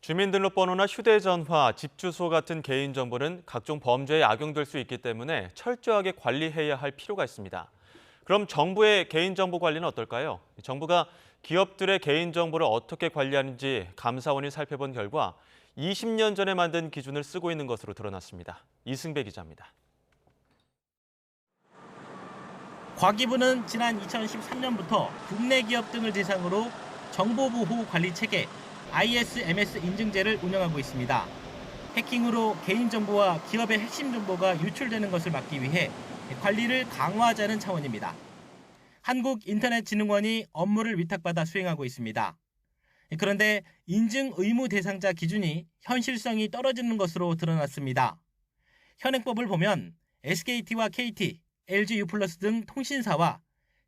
주민등록번호나 휴대전화, 집 주소 같은 개인정보는 각종 범죄에 악용될 수 있기 때문에 철저하게 관리해야 할 필요가 있습니다. 그럼 정부의 개인정보 관리는 어떨까요? 정부가 기업들의 개인정보를 어떻게 관리하는지 감사원이 살펴본 결과 20년 전에 만든 기준을 쓰고 있는 것으로 드러났습니다. 이승배 기자입니다. 과기부는 지난 2013년부터 국내 기업 등을 대상으로 정보보호관리체계 ISMS 인증제를 운영하고 있습니다. 해킹으로 개인정보와 기업의 핵심 정보가 유출되는 것을 막기 위해 관리를 강화하자는 차원입니다. 한국인터넷진흥원이 업무를 위탁받아 수행하고 있습니다. 그런데 인증 의무 대상자 기준이 현실성이 떨어지는 것으로 드러났습니다. 현행법을 보면 SKT와 KT, LGU+ 등 통신사와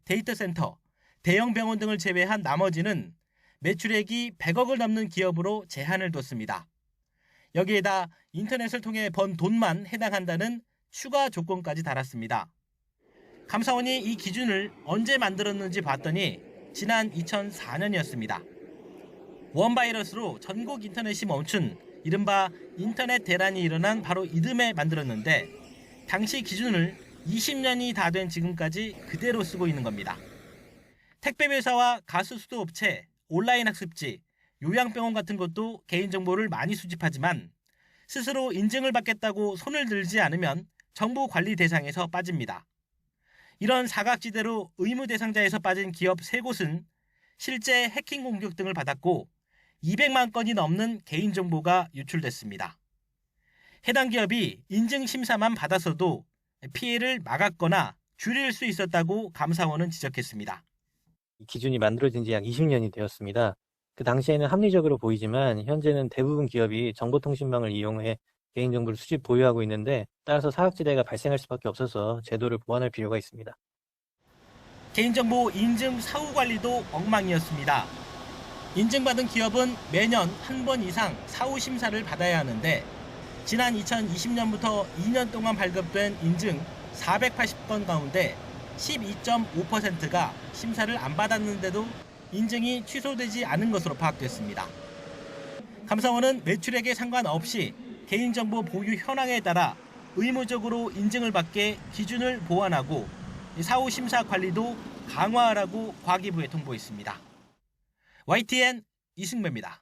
데이터센터, 대형 병원 등을 제외한 나머지는 매출액이 100억을 넘는 기업으로 제한을 뒀습니다. 여기에다 인터넷을 통해 번 돈만 해당한다는 추가 조건까지 달았습니다. 감사원이 이 기준을 언제 만들었는지 봤더니 지난 2004년이었습니다. 원바이러스로 전국 인터넷이 멈춘 이른바 인터넷 대란이 일어난 바로 이듬해 만들었는데 당시 기준을 20년이 다 된 지금까지 그대로 쓰고 있는 겁니다. 택배회사와 가수 수도업체, 온라인 학습지, 요양병원 같은 것도 개인정보를 많이 수집하지만 스스로 인증을 받겠다고 손을 들지 않으면 정부 관리 대상에서 빠집니다. 이런 사각지대로 의무 대상자에서 빠진 기업 3곳은 실제 해킹 공격 등을 받았고 200만 건이 넘는 개인정보가 유출됐습니다. 해당 기업이 인증심사만 받았어도 피해를 막았거나 줄일 수 있었다고 감사원은 지적했습니다. 이 기준이 만들어진 지 약 20년이 되었습니다. 그 당시에는 합리적으로 보이지만 현재는 대부분 기업이 정보통신망을 이용해 개인정보를 수집 보유하고 있는데 따라서 사각지대가 발생할 수밖에 없어서 제도를 보완할 필요가 있습니다. 개인정보 인증 사후 관리도 엉망이었습니다. 인증받은 기업은 매년 한 번 이상 사후 심사를 받아야 하는데 지난 2020년부터 2년 동안 발급된 인증 480건 가운데 12.5%가 심사를 안 받았는데도 인증이 취소되지 않은 것으로 파악됐습니다. 감사원은 매출액에 상관없이 개인정보 보유 현황에 따라 의무적으로 인증을 받게 기준을 보완하고 사후 심사 관리도 강화하라고 과기부에 통보했습니다. YTN 이승배입니다.